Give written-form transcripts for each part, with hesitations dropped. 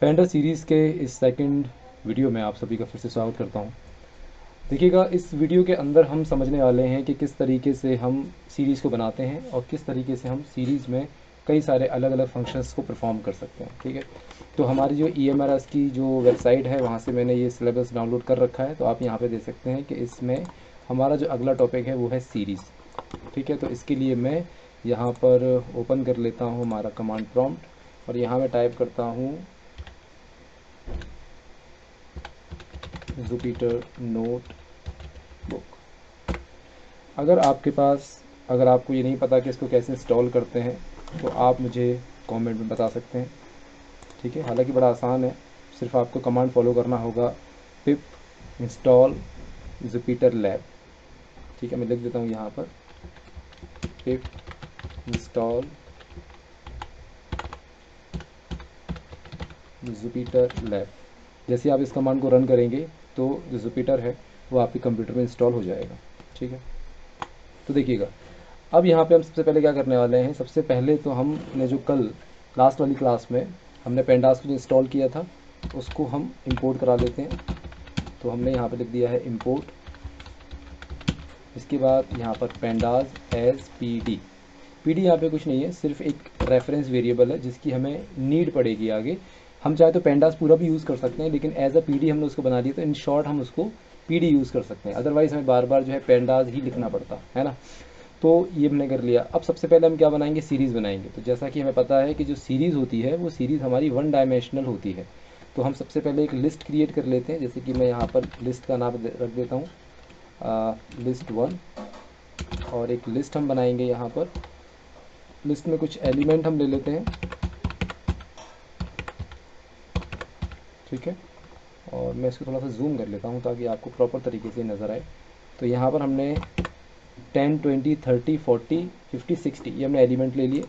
पेंडा series के इस second video में आप सभी का फिर से स्वागत करता हूं। देखिएगा, इस वीडियो के अंदर हम समझने वाले हैं कि किस तरीके से हम सीरीज़ को बनाते हैं और किस तरीके से हम सीरीज़ में कई सारे अलग अलग फंक्शंस को परफॉर्म कर सकते हैं। ठीक है, तो हमारी जो EMRS की जो वेबसाइट है वहाँ से मैंने ये सिलेबस डाउनलोड कर रखा है, तो आप यहाँ पर देख सकते हैं कि इसमें हमारा जो अगला टॉपिक है वो है सीरीज़। ठीक है, तो इसके लिए मैं यहाँ पर ओपन कर लेता हूँ हमारा कमांड प्रॉम्प्ट और यहाँ मैं टाइप करता हूँ जुपिटर नोटबुक। अगर आपको ये नहीं पता कि इसको कैसे इंस्टॉल करते हैं तो आप मुझे कमेंट में बता सकते हैं। ठीक है, हालांकि बड़ा आसान है, सिर्फ आपको कमांड फॉलो करना होगा, पिप इंस्टॉल जुपिटर लैब। ठीक है, मैं लिख देता हूँ यहाँ पर पिप इंस्टॉल जुपिटर लैब। जैसे आप इस कमांड को रन करेंगे तो जो जुपिटर है वो आपके कंप्यूटर में इंस्टॉल हो जाएगा। ठीक है, तो देखिएगा, अब यहाँ पे हम सबसे पहले क्या करने वाले हैं। सबसे पहले तो हमने जो कल लास्ट वाली क्लास में हमने पेंडास को जो इंस्टॉल किया था उसको हम इंपोर्ट करा लेते हैं। तो हमने यहाँ पे लिख दिया है इंपोर्ट। इसके बाद यहाँ पर पेंडास एज पी डी यहाँ पे कुछ नहीं है, सिर्फ एक रेफरेंस वेरिएबल है जिसकी हमें नीड पड़ेगी आगे। हम चाहे तो पेंडास पूरा भी यूज़ कर सकते हैं, लेकिन एज अ पी हमने उसको बना दिया, तो इन शॉर्ट हम उसको पी यूज़ कर सकते हैं। अदरवाइज़ हमें बार बार जो है पेंडास ही लिखना पड़ता है ना। तो ये हमने कर लिया। अब सबसे पहले हम क्या बनाएंगे, सीरीज़ बनाएंगे। तो जैसा कि हमें पता है कि जो सीरीज़ होती है वो सीरीज़ हमारी वन डायमेंशनल होती है। तो हम सबसे पहले एक लिस्ट क्रिएट कर लेते हैं। जैसे कि मैं यहाँ पर लिस्ट का नाम रख देता हूँ लिस्ट 1, और एक लिस्ट हम बनाएंगे। यहाँ पर लिस्ट में कुछ एलिमेंट हम ले लेते हैं। ठीक है, और मैं इसको थोड़ा सा जूम कर लेता हूँ ताकि आपको प्रॉपर तरीके से नज़र आए। तो यहाँ पर हमने 10, 20, 30, 40, 50, 60 ये हमने एलिमेंट ले लिए,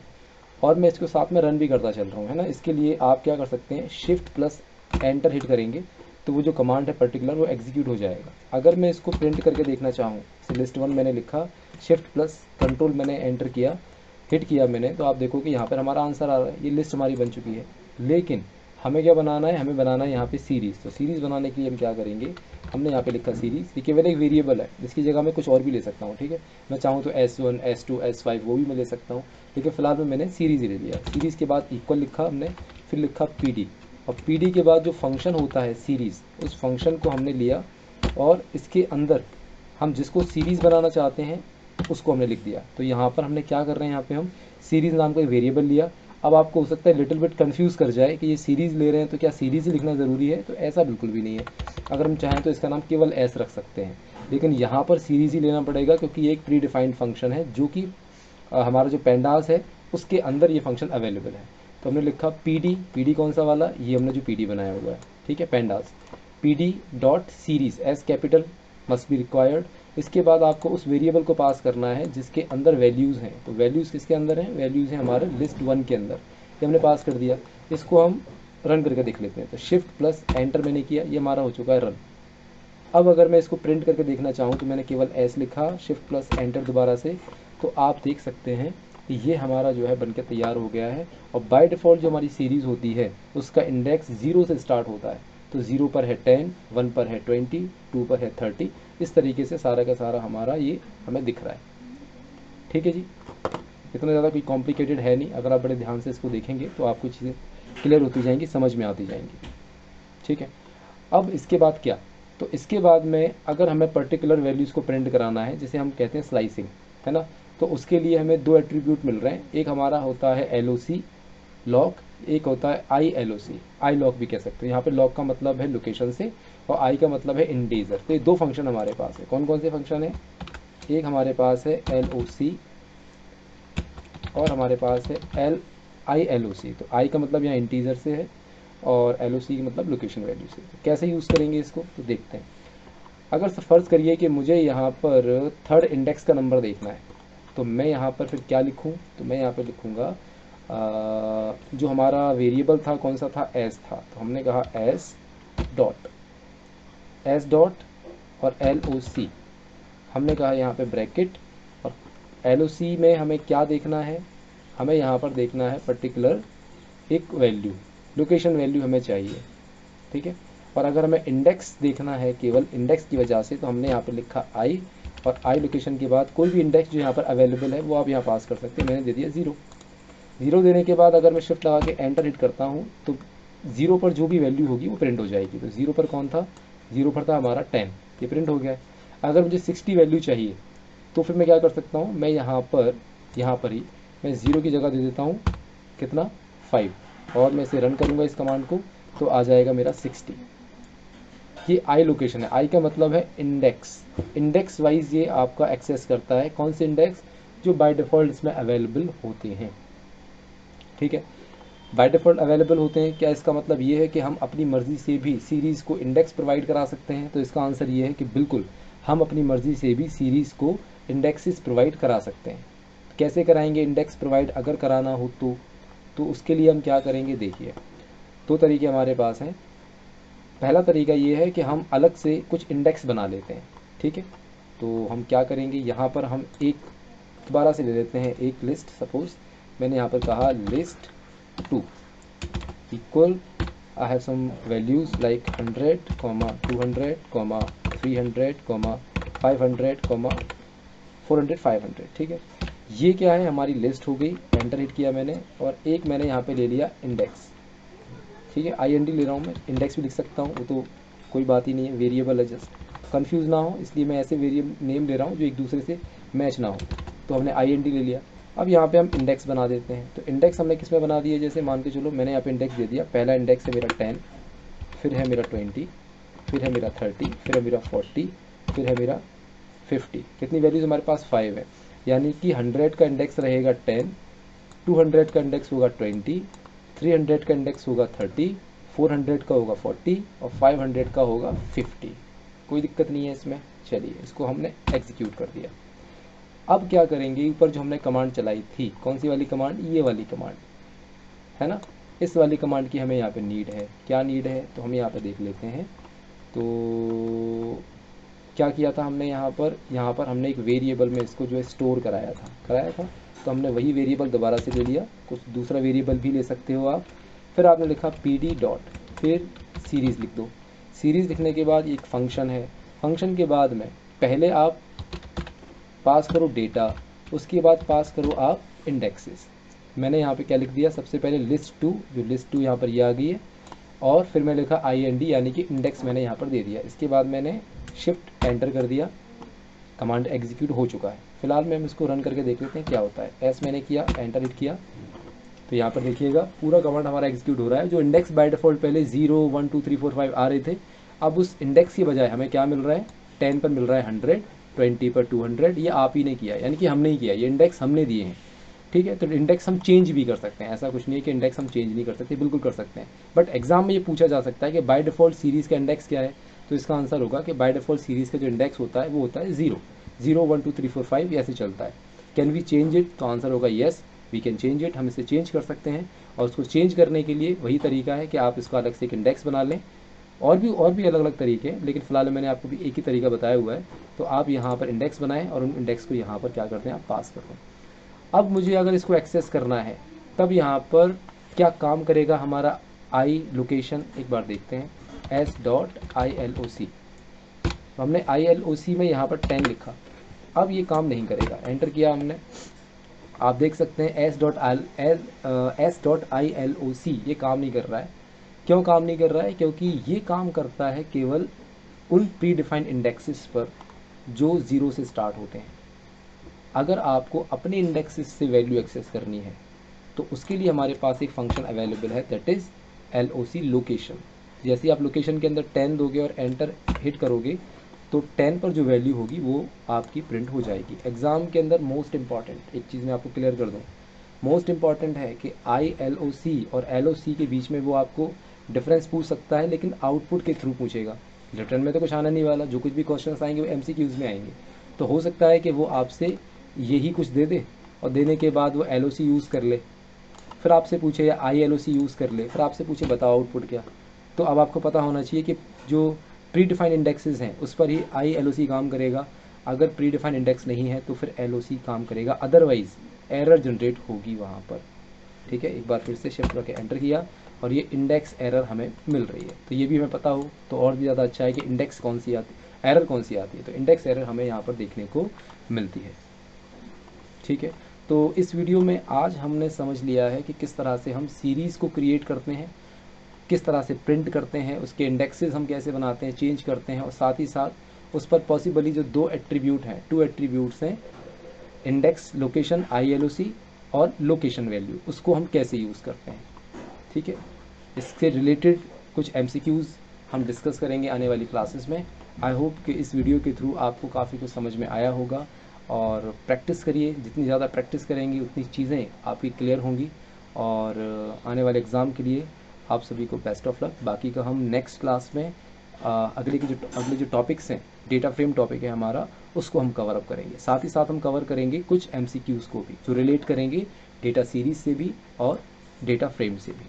और मैं इसको साथ में रन भी करता चल रहा हूँ, है ना। इसके लिए आप क्या कर सकते हैं, शिफ्ट प्लस एंटर हिट करेंगे तो वो जो कमांड है पर्टिकुलर वो एग्जीक्यूट हो जाएगा। अगर मैं इसको प्रिंट करके देखना चाहूँ, लिस्ट 1 मैंने लिखा, शिफ्ट प्लस कंट्रोल मैंने एंटर किया, हिट किया मैंने, तो आप देखो कि यहाँ पर हमारा आंसर आ रहा है। ये लिस्ट हमारी बन चुकी है। लेकिन हमें क्या बनाना है, हमें बनाना है यहाँ पे सीरीज़। तो सीरीज़ बनाने के लिए हम क्या करेंगे, हमने यहाँ पे लिखा सीरीज़। ये केवल एक वेरिएबल है, इसकी जगह मैं कुछ और भी ले सकता हूँ। ठीक है, मैं चाहूँ तो S1, S2, S5 वो भी मैं ले सकता हूँ, लेकिन फिलहाल में मैंने सीरीज़ ही ले लिया। सीरीज़ के बाद इक्वल लिखा हमने, फिर लिखा PD, और PD के बाद जो फंक्शन होता है सीरीज़, उस फंक्शन को हमने लिया और इसके अंदर हम जिसको सीरीज़ बनाना चाहते हैं उसको हमने लिख दिया। तो यहाँ पर हमने क्या कर रहे हैं, यहाँ पे हम सीरीज़ नाम का एक वेरिएबल लिया। अब आपको हो सकता है लिटिल बिट कंफ्यूज कर जाए कि ये सीरीज़ ले रहे हैं तो क्या सीरीज़ ही लिखना ज़रूरी है, तो ऐसा बिल्कुल भी नहीं है। अगर हम चाहें तो इसका नाम केवल S रख सकते हैं, लेकिन यहाँ पर सीरीज़ ही लेना पड़ेगा क्योंकि ये एक प्री डिफाइंड फंक्शन है जो कि हमारा जो पेंडास है उसके अंदर ये फंक्शन अवेलेबल है। तो हमने लिखा PD कौन सा वाला, ये हमने जो PD बनाया हुआ है। ठीक है, pandas PD dot series S capital must be required. इसके बाद आपको उस वेरिएबल को पास करना है जिसके अंदर वैल्यूज़ हैं। तो वैल्यूज़ किसके अंदर हैं, वैल्यूज़ हैं हमारे लिस्ट 1 के अंदर। ये हमने पास कर दिया। इसको हम रन करके देख लेते हैं। तो शिफ्ट प्लस एंटर मैंने किया, ये हमारा हो चुका है रन। अब अगर मैं इसको प्रिंट करके देखना चाहूँ तो मैंने केवल S लिखा, शिफ्ट प्लस एंटर दोबारा से, तो आप देख सकते हैं कि ये हमारा जो है बनके तैयार हो गया है। और बाय डिफ़ॉल्ट जो हमारी सीरीज़ होती है उसका इंडेक्स 0 से स्टार्ट होता है। तो 0 पर है 10, 1 पर है 20, 2 पर है 30। इस तरीके से सारा का सारा हमारा ये हमें दिख रहा है। ठीक है जी, इतना ज़्यादा कोई कॉम्प्लिकेटेड है नहीं। अगर आप बड़े ध्यान से इसको देखेंगे तो आपको चीज़ें क्लियर होती जाएंगी, समझ में आती जाएंगी। ठीक है, अब इसके बाद क्या, तो इसके बाद में अगर हमें पर्टिकुलर वैल्यूज़ को प्रिंट कराना है, जिसे हम कहते हैं स्लाइसिंग, है ना, तो उसके लिए हमें दो एट्रीब्यूट मिल रहे हैं। एक हमारा होता है LOC लॉक, एक होता है ILOC, आई लॉक भी कह सकते हैं। यहाँ पे लॉक का मतलब है लोकेशन से और आई का मतलब है इंटीजर। तो ये दो फंक्शन हमारे पास है। कौन कौन से फंक्शन है, एक हमारे पास है LOC और हमारे पास है ILOC। तो आई का मतलब यहाँ इंटीजर से है और LOC का मतलब लोकेशन वैल्यू से। तो कैसे यूज़ करेंगे इसको, तो देखते हैं। अगर फर्ज करिए कि मुझे यहाँ पर थर्ड इंडेक्स का नंबर देखना है, तो मैं यहाँ पर फिर क्या लिखूँ, तो मैं यहाँ पर लिखूँगा जो हमारा वेरिएबल था कौन सा था, S था। तो हमने कहा S डॉट और LOC, हमने कहा यहाँ पे ब्रैकेट, और LOC में हमें क्या देखना है, हमें यहाँ पर देखना है पर्टिकुलर एक वैल्यू। लोकेशन वैल्यू हमें चाहिए, ठीक है। और अगर हमें इंडेक्स देखना है केवल इंडेक्स की वजह से, तो हमने यहाँ पर लिखा आई, और आई लोकेशन के बाद कोई भी इंडेक्स जो यहाँ पर अवेलेबल है वो आप यहाँ पास कर सकते हैं। मैंने दे दिया 0। 0 देने के बाद अगर मैं शिफ्ट लगा के एंटर हिट करता हूँ तो 0 पर जो भी वैल्यू होगी वो प्रिंट हो जाएगी। तो 0 पर कौन था, 0 पर था हमारा 10, ये प्रिंट हो गया। अगर मुझे 60 वैल्यू चाहिए तो फिर मैं क्या कर सकता हूँ, मैं यहाँ पर ही मैं 0 की जगह दे देता हूँ कितना, 5, और मैं इसे रन करूँगा इस कमांड को, तो आ जाएगा मेरा 60। ये आई लोकेशन है। आई का मतलब है इंडेक्स, इंडेक्स वाइज ये आपका एक्सेस करता है। कौन से इंडेक्स, जो बाय डिफ़ॉल्ट इसमें अवेलेबल होते हैं, ठीक है। बाय डिफ़ॉल्ट अवेलेबल होते हैं, क्या इसका मतलब ये है कि हम अपनी मर्ज़ी से भी सीरीज़ को इंडेक्स प्रोवाइड करा सकते हैं? तो इसका आंसर ये है कि बिल्कुल, हम अपनी मर्ज़ी से भी सीरीज़ को इंडेक्सेस प्रोवाइड करा सकते हैं। कैसे कराएंगे इंडेक्स प्रोवाइड अगर कराना हो तो उसके लिए हम क्या करेंगे, देखिए 2 तरीके हमारे पास हैं। पहला तरीका ये है कि हम अलग से कुछ इंडेक्स बना लेते हैं, ठीक है। तो हम क्या करेंगे, यहाँ पर हम एक दोबारा से ले लेते हैं एक लिस्ट। सपोज मैंने यहाँ पर कहा list 2 equal, I have some values like 100, 200, 300, 500, 400, 500, ठीक है। ये क्या है, हमारी लिस्ट हो गई। एंटर हिट किया मैंने, और एक मैंने यहाँ पे ले लिया इंडेक्स, ठीक है। IND ले रहा हूँ मैं, इंडेक्स भी लिख सकता हूँ, वो तो कोई बात ही नहीं है, वेरिएबल है, जस्ट कंफ्यूज ना हो इसलिए मैं ऐसे वेरिएबल नेम ले रहा हूँ जो एक दूसरे से मैच ना हो। तो हमने IND ले लिया। अब यहाँ पे हम इंडेक्स बना देते हैं। तो इंडेक्स हमने किस में बना दिया, जैसे मान के चलो मैंने यहाँ पे इंडेक्स दे दिया। पहला इंडेक्स है मेरा 10, फिर है मेरा 20, फिर है मेरा 30, फिर है मेरा 40, फिर है मेरा 50। कितनी वैल्यूज हमारे पास, 5 है। यानी कि 100 का इंडेक्स रहेगा 10, 200 का इंडेक्स होगा 20, 300 का इंडेक्स होगा 30, 400 का होगा 40, और 500 का होगा 50। कोई दिक्कत नहीं है इसमें। चलिए इसको हमने एग्जीक्यूट कर दिया। अब क्या करेंगे, ऊपर जो हमने कमांड चलाई थी, कौन सी वाली कमांड, ये वाली कमांड है ना, इस वाली कमांड की हमें यहाँ पे नीड है। क्या नीड है, तो हम यहाँ पे देख लेते हैं। तो क्या किया था हमने यहाँ पर हमने एक वेरिएबल में इसको जो है स्टोर कराया था। तो हमने वही वेरिएबल दोबारा से ले लिया। कुछ दूसरा वेरिएबल भी ले सकते हो आप। फिर आपने लिखा PD डॉट, फिर सीरीज़ लिख दो। सीरीज़ लिखने के बाद एक फंक्शन है। फंक्शन के बाद में पहले आप पास करो डेटा, उसके बाद पास करो आप इंडेक्सेस। मैंने यहाँ पे क्या लिख दिया, सबसे पहले list 2, जो list 2 यहाँ पर ये आ गई है, और फिर मैं लिखा IND यानी कि इंडेक्स मैंने यहाँ पर दे दिया। इसके बाद मैंने शिफ्ट एंटर कर दिया, कमांड एग्जीक्यूट हो चुका है। फिलहाल में हम इसको रन करके देख लेते हैं क्या होता है। एस मैंने किया, एंटर हिट किया, तो यहाँ पर देखिएगा पूरा कमांड हमारा एग्जीक्यूट हो रहा है। जो इंडेक्स बाय डिफॉल्ट पहले 0, 1, 2, 3, 4, 5 आ रहे थे, अब उस इंडेक्स की बजाय हमें क्या मिल रहा है, 10 पर मिल रहा है 100, 20 पर 200। ये आप ही ने किया, यानी कि हमने ही किया, ये इंडेक्स हमने दिए हैं, ठीक है। तो इंडेक्स हम चेंज भी कर सकते हैं, ऐसा कुछ नहीं है कि इंडेक्स हम चेंज नहीं कर सकते, बिल्कुल कर सकते हैं। बट एग्जाम में ये पूछा जा सकता है कि बाय डिफॉल्ट सीरीज़ का इंडेक्स क्या है। तो इसका आंसर होगा कि बाय डिफॉल्ट सीरीज़ का जो इंडेक्स होता है वो होता है 0, 0, 1, 2, 3, 4, 5 ऐसे चलता है। कैन वी चेंज इट, तो आंसर होगा yes we can change it, हम इसे चेंज कर सकते हैं। और उसको चेंज करने के लिए वही तरीका है कि आप इसको अलग से एक इंडेक्स बना लें। और भी अलग अलग तरीके हैं, लेकिन फिलहाल मैंने आपको भी एक ही तरीका बताया हुआ है। तो आप यहाँ पर इंडेक्स बनाएं और उन इंडेक्स को यहाँ पर क्या करते हैं, आप पास कर दें। अब मुझे अगर इसको एक्सेस करना है, तब यहाँ पर क्या काम करेगा हमारा आई लोकेशन, एक बार देखते हैं। s.iloc, तो हमने ILOC में यहाँ पर 10 लिखा। अब ये काम नहीं करेगा, एंटर किया हमने, आप देख सकते हैं s.iloc ये काम नहीं कर रहा है। क्यों काम नहीं कर रहा है, क्योंकि ये काम करता है केवल उन प्री डिफाइंड इंडेक्सेस पर जो 0 से स्टार्ट होते हैं। अगर आपको अपने इंडेक्सेस से वैल्यू एक्सेस करनी है तो उसके लिए हमारे पास एक फंक्शन अवेलेबल है, दैट इज़ LOC लोकेशन। जैसे आप लोकेशन के अंदर 10 दोगे और एंटर हिट करोगे तो 10 पर जो वैल्यू होगी वो आपकी प्रिंट हो जाएगी। एग्ज़ाम के अंदर मोस्ट इंपॉर्टेंट एक चीज़ मैं आपको क्लियर कर दूँ, मोस्ट इंपॉर्टेंट है कि ILOC और LOC के बीच में वो आपको डिफरेंस पूछ सकता है, लेकिन आउटपुट के थ्रू पूछेगा। रिटर्न में तो कुछ आना नहीं वाला, जो कुछ भी क्वेश्चंस आएंगे वो MCQs में आएंगे। तो हो सकता है कि वो आपसे यही कुछ दे दे और देने के बाद वो LOC यूज़ कर ले, फिर आपसे पूछे या ILOC यूज़ कर ले, फिर आपसे पूछे बताओ आउटपुट क्या। तो अब आपको पता होना चाहिए कि जो प्री डिफाइंड इंडेक्सेस हैं उस पर ही ILOC काम करेगा। अगर प्री डिफाइंड इंडेक्स नहीं है तो फिर LOC काम करेगा, अदरवाइज़ एरर जनरेट होगी वहाँ पर। ठीक है, एक बार फिर से शिफ्ट करके एंटर किया और ये इंडेक्स एरर हमें मिल रही है। तो ये भी हमें पता हो तो और भी ज़्यादा अच्छा है कि इंडेक्स कौन सी आती, एरर कौन सी आती है। तो इंडेक्स एरर हमें यहाँ पर देखने को मिलती है। ठीक है, तो इस वीडियो में आज हमने समझ लिया है कि किस तरह से हम सीरीज़ को क्रिएट करते हैं, किस तरह से प्रिंट करते हैं, उसके इंडेक्सेस हम कैसे बनाते हैं, चेंज करते हैं, और साथ ही साथ उस पर पॉसिबली जो दो एट्रीब्यूट हैं, टू एट्रीब्यूट्स हैं, इंडेक्स लोकेशन ILOC और लोकेशन वैल्यू, उसको हम कैसे यूज़ करते हैं। ठीक है, इससे रिलेटेड कुछ MCQs हम डिस्कस करेंगे आने वाली क्लासेस में। आई होप कि इस वीडियो के थ्रू आपको काफ़ी कुछ समझ में आया होगा, और प्रैक्टिस करिए, जितनी ज़्यादा प्रैक्टिस करेंगे उतनी चीज़ें आपकी क्लियर होंगी, और आने वाले एग्ज़ाम के लिए आप सभी को बेस्ट ऑफ लक। बाकी का हम नेक्स्ट क्लास में अगले जो टॉपिक्स हैं, डेटा फ्रेम टॉपिक है हमारा, उसको हम कवर अप करेंगे। साथ ही साथ हम कवर करेंगे कुछ MCQs को भी, जो रिलेट करेंगे डेटा सीरीज से भी और डेटा फ्रेम से भी।